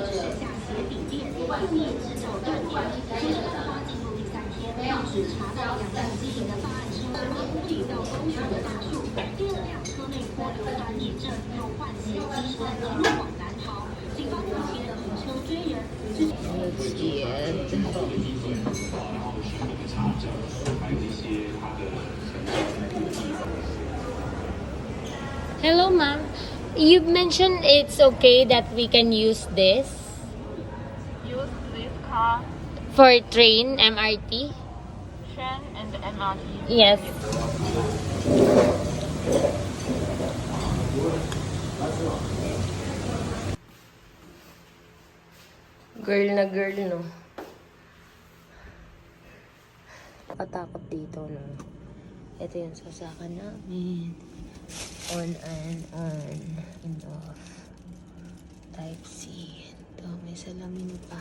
是下鞋底垫，避免直角断点。随着开花进入第3天，当时查到2辆机型的发案车身屋顶到公园的高处，第2辆车内颇有翻地震，又换血机身一路往南逃。警方目前以车追人。Hello, ma'am. You mentioned it's okay that we can use this Use this car, for train, MRT. train, and MRT. Yes. Girl na girl, no? Katakot dito, no? Ito yung sasakan namin. On and off. Type C. Ito, may salamin pa.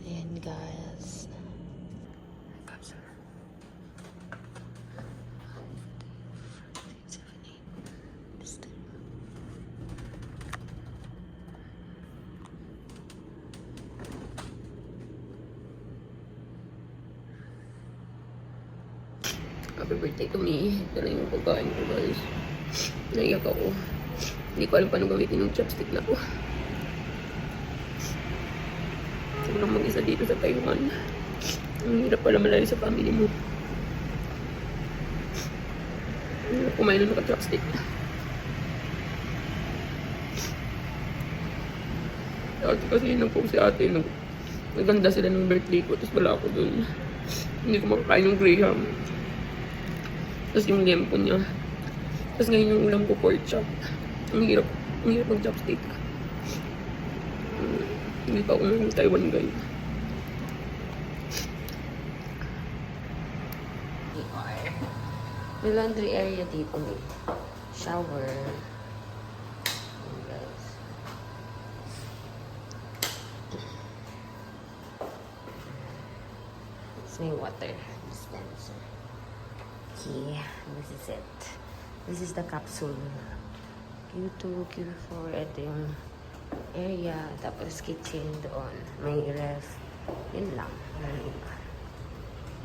Ayan, guys. Happy birthday to me. Ito lang yung pagkain ko, guys. Naiyak ako. Hindi ko alam paano gamitin yung chopstick na ko. Sobrang mag-isa dito sa Taiwan. Ang hirap pala malali sa family mo. Ang hirap kumain na naka-chopstick. Dati kasi nag-post si ate. Naganda sila ng birthday ko. Tapos wala ako dun. Hindi ko makakain yung graham. Tapos yung lempo niya. Tapos ngayon yung ulam ko pork chop. Ang hirap mag-chopstick. Hindi pa ako ng Taiwan, guys. May laundry area dito. May shower. Ayan, guys. Tapos may water dispenser. Okay, this is it. This is the capsule. Q2, Q4, ito yung area. Tapos kitchen doon. May ref. Yun lang.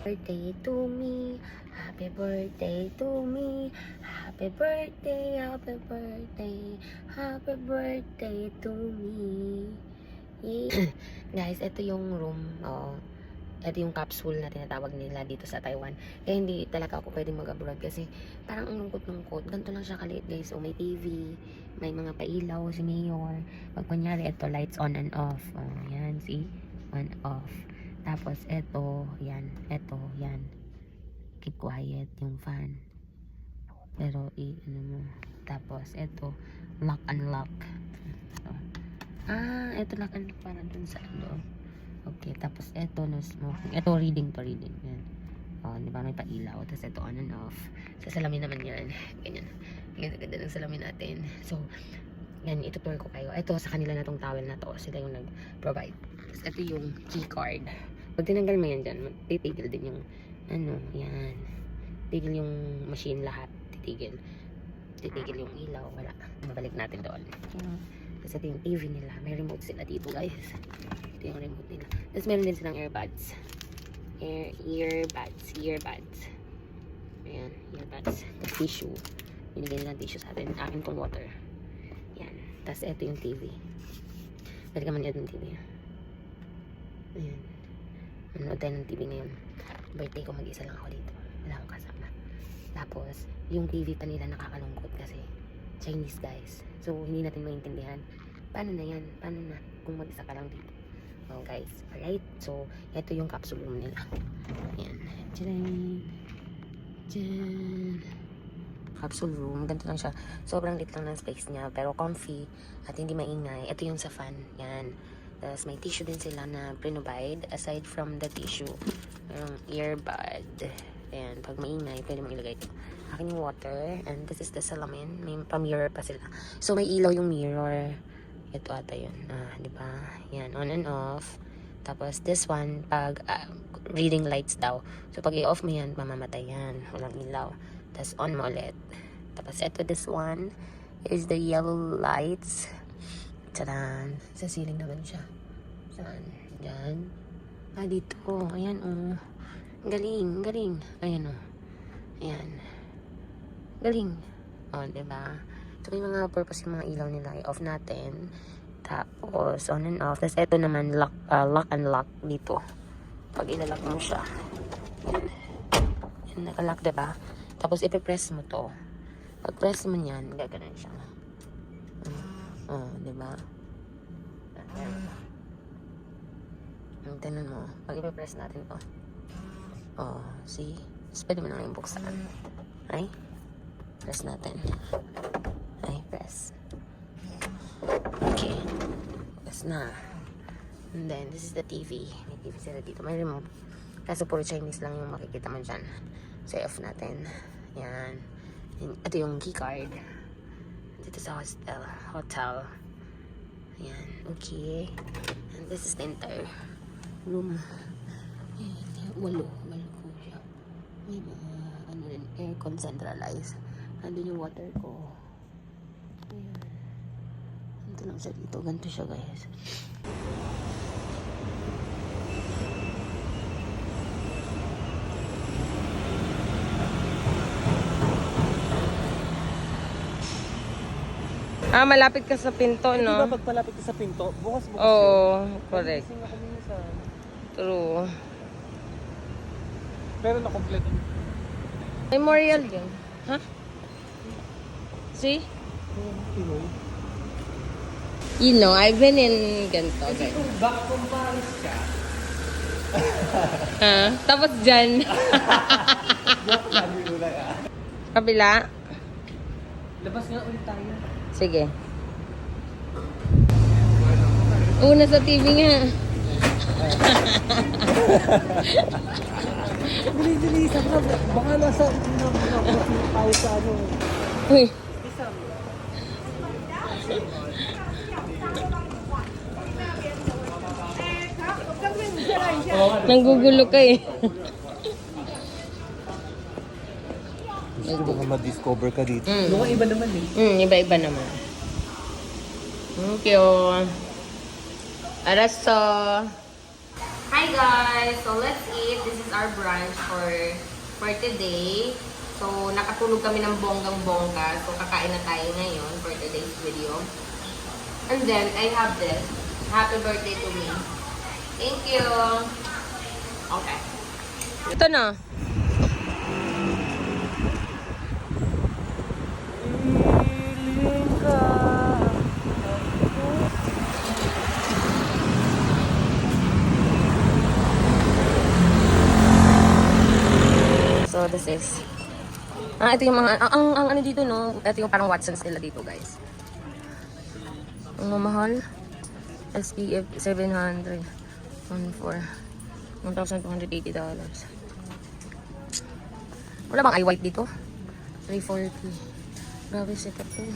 Birthday to me. Happy birthday to me. Happy birthday, happy birthday. Happy birthday to me. Guys, ito yung room. Ito yung capsule na tinatawag nila dito sa Taiwan. Kaya hindi talaga ako pwede mag-abroad kasi parang ang lungkot-lungkot. Ganito lang siya kaliit, guys. So, may TV, may mga pailaw, si Mayor. Pag kunyari, ito, lights on and off. Yan, see? On, off. Tapos, ito, yan. Ito, yan. Keep quiet, yung fan. Pero, ano mo. Tapos, ito, lock and lock. So, ito lock and lock para dun sa ano. Okay, tapos ito no smoking. Ito reading to reading. Yan. Di ba may pailaw. Tapos ito on and off. Sa salamin naman yan. Ganyan. Ganda ng salamin natin. So, yan, itutur ko kayo. Ito sa kanila na tong towel na to. Sila yung nag-provide. Tapos ito yung key card. Pag tinanggal mo yan dyan, titigil din yung ano, yan. Titigil yung machine lahat. Titigil yung ilaw. Wala. Mabalik natin doon. Tapos ito yung TV nila. May remote sila dito, guys. Ito yung remote nila. Tapos meron din silang earbuds. Earbuds. Ayan, earbuds. Tapos tissue. Binigyan nilang tissue sa atin. Akin kong water. Yan. Tapos ito yung TV. Pwede ka manood ng TV. Ayan. Manood tayo ng TV ngayon. Birthday ko, mag-isa lang ako dito. Wala akong kasama. Tapos, yung TV pa nila nakakalungkot kasi Chinese, guys. So, hindi natin maintindihan. Paano na yan? Paano na kung mag-isa ka lang dito? Oh, guys. Alright? So, ito yung capsule room nila. Ayan. Diyan. Capsule room. Ganito lang siya. Sobrang lit lang ng space niya. Pero comfy. At hindi maingay. Ito yung sa fan. Yan. Tapos may tissue din sila na provide. Aside from the tissue, yung earbud. Ayan. Pag maingay, pwede mong ilagay ito. Akin yung water. And this is the salamin. May pa-mirror pa sila. So, may ilaw yung mirror. Ito ata yun. Diba? Yan. On and off. Tapos, this one, pag reading lights daw. So, pag i-off mo yan, mamamatay yan. Walang ilaw. Tapos, on mo ulit. Tapos, ito, this one is the yellow lights. Tadaan. Sa ceiling naman siya. Saan? Diyan. Dito. Ayan, oh. Galing, galing. Ayan, oh. Ayan. Galing. Oh, diba? Ito yung mga purpose yung mga ilaw nila. I-off natin. Tapos, on and off. Tapos, ito naman, lock and lock dito. Pag ilalock mo siya. Yan, nakalock, diba? Tapos, ipipress mo to. Pag press mo yan, gaganon siya. Oh, diba? Tignan mo. Pag ipipress natin to. Oh, see? Tapos, pwede mo na yung buksan. Ay? Press natin. Ay, press. Okay. Press na. And then, this is the TV. May TV sila dito. May remote. Kaso puro Chinese lang yung makikita mo dyan. So, off natin. Yan. Ito yung key card. Dito sa hotel. Ayan. Okay. And this is the entire room. Ayan. Walo ko siya. May mga ano rin, aircon centralized. Nandun yung water ko. Ayan. Ito lang siya dito. Ganito siya, guys. Malapit ka sa pinto, Di no? ba pag palapit ka sa pinto, bukas-bukas Oo, yun? correct. Gising ako minsan. True. Pero na-complete. Memorial yun. Ha? See? Pinoy. You know, I've been in ganito, Kasi guys. kung back from Paris ka, Tapos dyan. joke lang yun lang ah. Kabila. Labas nga ulit tayo. Sige. Una sa TV nga. Dili-dili, sabi na, baka nasa tayo sa ano. Uy. Nanggugulo ka eh. Gusto baka ma-discover ka dito. Mm. Yung iba naman eh. Iba-iba naman. Thank you. Arasto. Hi guys! So let's eat. This is our brunch for today. So nakatulog kami ng bonggang-bongga. So kakain na tayo ngayon for today's video. And then I have this. Happy birthday to me. Thank you. Okay. Ito na. So this is ito yung mga ang ano dito, no, ito yung parang Watsons nila dito, guys. Ang mamahal, SPF 700 $1,280. Wala bang eye white dito? 340. Grabe, sikat to.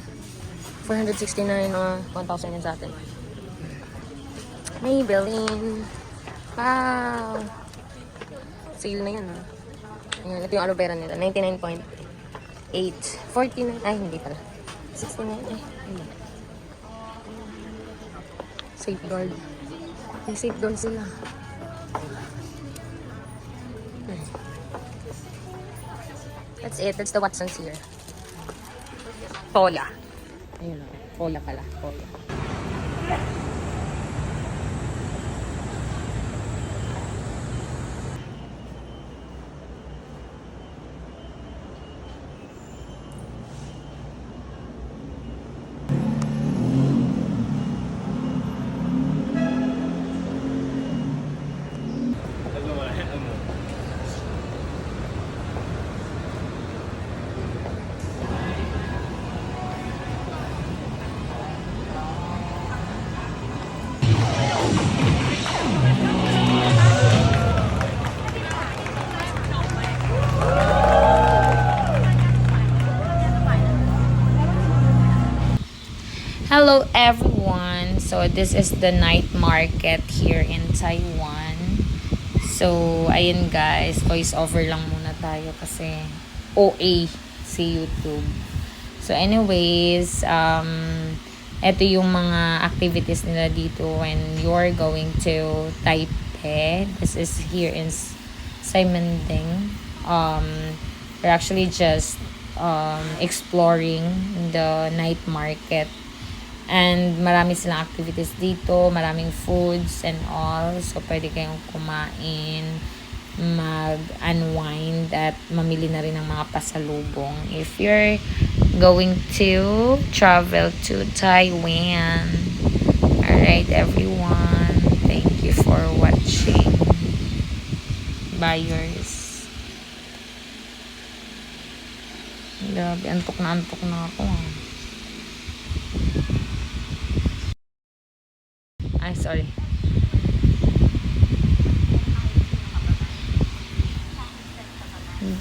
469 o 1,000 yan sa atin. Maybelline. Wow! Sale na yan, ha? Ayan, ito yung aloe vera nila. 99.8. 49. Ay, hindi pala. 69. Ay, hindi. Safeguard. May safeguard sila. That's it. That's the Watsons here. Pola. Ayun o. Pola pala. Pola. Hello everyone! So this is the night market here in Taiwan. So ayun guys, voice over lang muna tayo kasi OA si YouTube. So anyways, ito yung mga activities nila dito when you're going to Taipei. This is here in Simanding. We're actually just exploring the night market. And marami silang activities dito, maraming foods and all. So, pwede kayong kumain, mag-unwind, at mamili na rin ng mga pasalubong. If you're going to travel to Taiwan. Alright, everyone. Thank you for watching. Buyers. Grabe, antok na ako. Ay, sorry.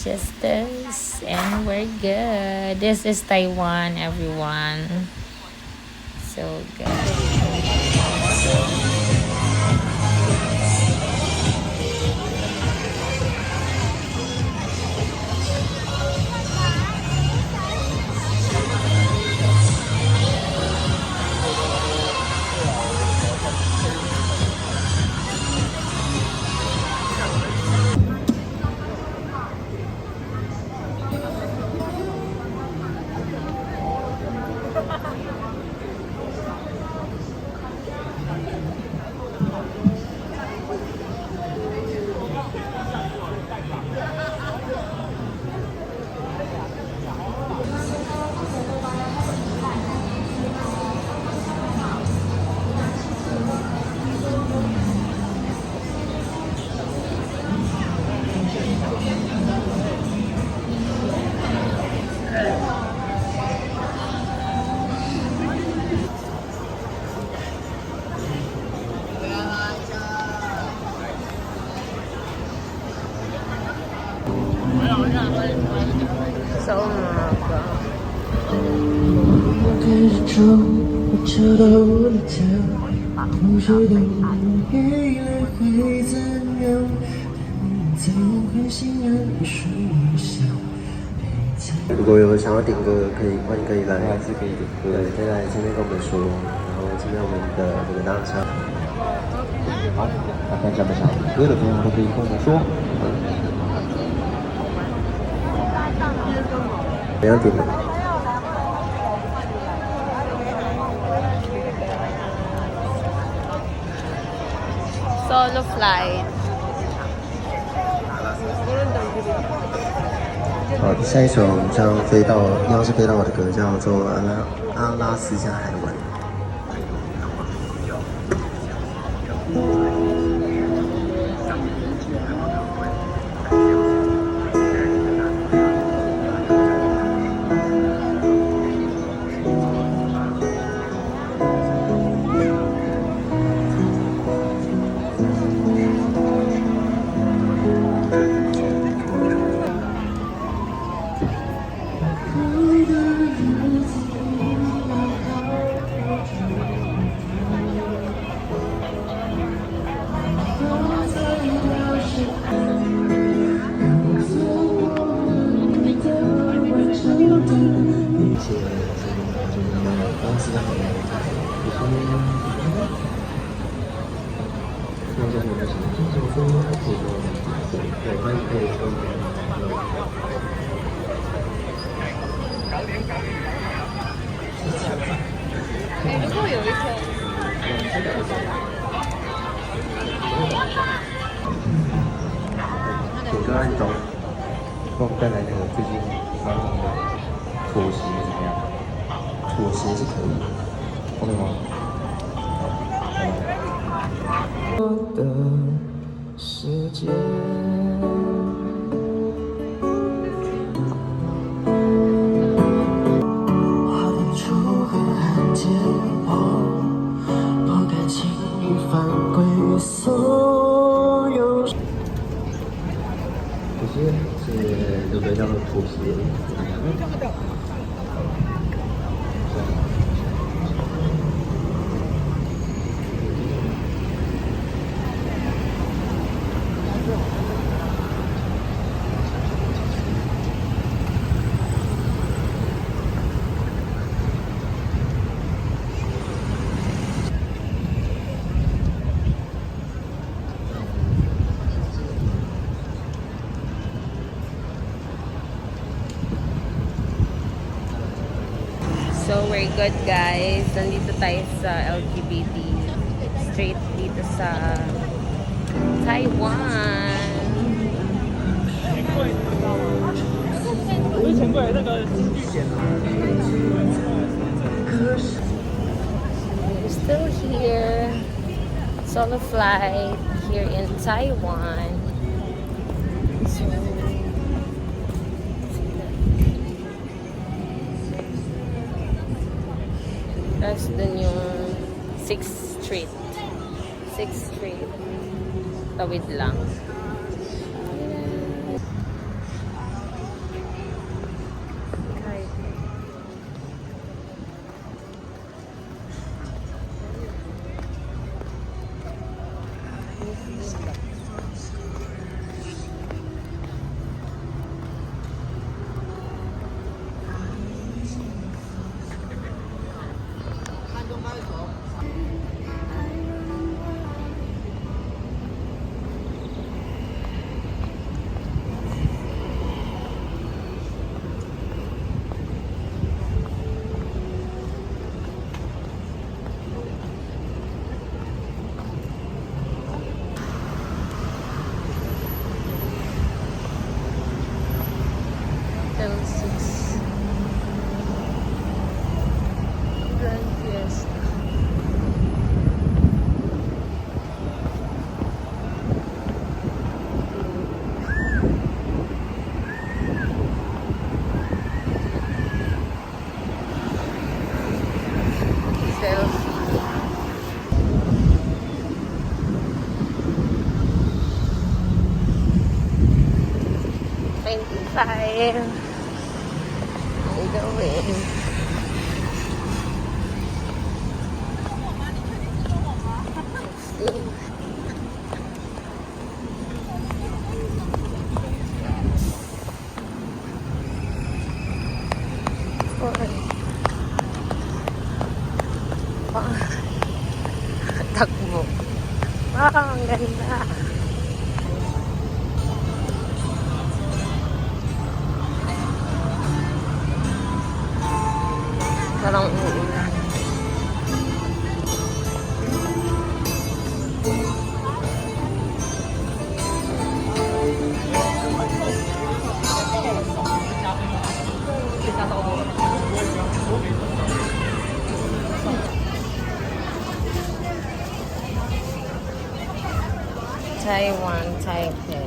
Just this, and we're good. This is Taiwan, everyone. So good. So, umaga. 我的手，我知道我的脚，同时都未来会怎样？在我会心安理睡想。如果有想要点歌，可以来，还是可以点歌，对，可以来前面跟我们说，然后今天我们的这个大场。好，那看下面想点歌的朋友都可以跟我们说。怎样点的？ Solo flight. 好，下一首我们将飞到，一样是飞到我的歌，叫做阿拉斯加海湾。点歌按钟，给我们带来那个最近发行的妥协怎么样？妥协是可以的，OK吗？我的世界。话的出口很简陋，不敢轻易犯规所有。妥协是有个叫做妥协。we're good guys. Nandito tayo sa LGBT street dito sa Taiwan. We're still here. Solo flight here in Taiwan. So, that's the new 6th Street. 6th Street. Tawid lang. L6 Grand Fiesta. Selfie. 25. We're going. Takbo. Wow, ang ganda. Parang uulan. Taiwan, Taipei.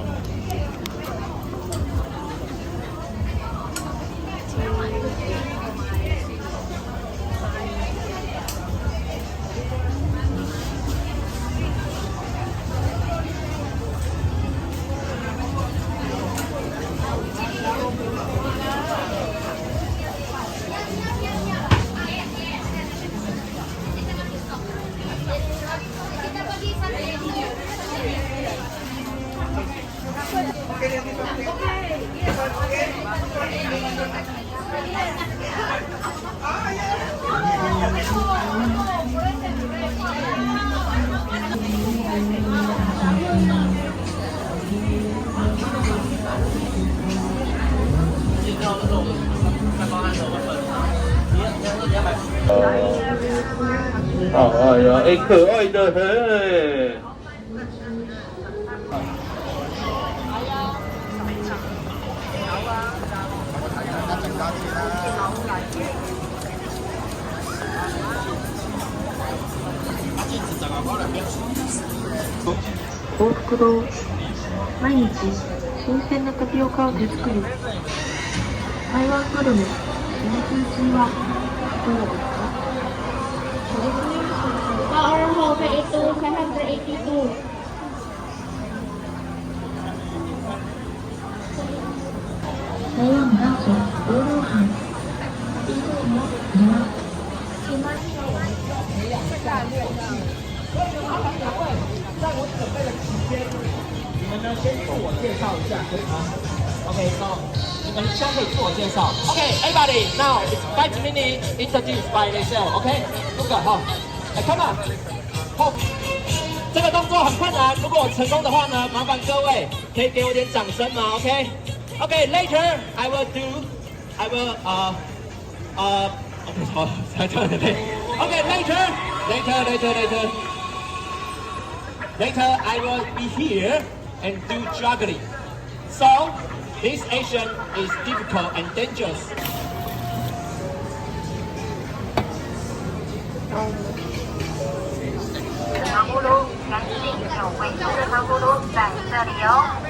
哎呀，哎，可爱的很。幸福堂毎日新鮮なタピオカを手作り台湾グルメ研究中はいかがですかOur home ito 782. Taiwan Rancho 欧罗汉你们呢，先自我介绍一下，可以吗 ？OK， so 你们先可以自我介绍。OK，everybody， now it's 5 minutes introduced by themselves。OK， 这个好，来 come on， 好，这个动作很困难，如果我成功的话呢，麻烦各位可以给我点掌声吗 ？OK，OK，later I will Okay, small. Okay, later. Later, I will be here and do juggling. So, this action is difficult and dangerous. 长葫芦，赶紧有位置的长葫芦在这里哦。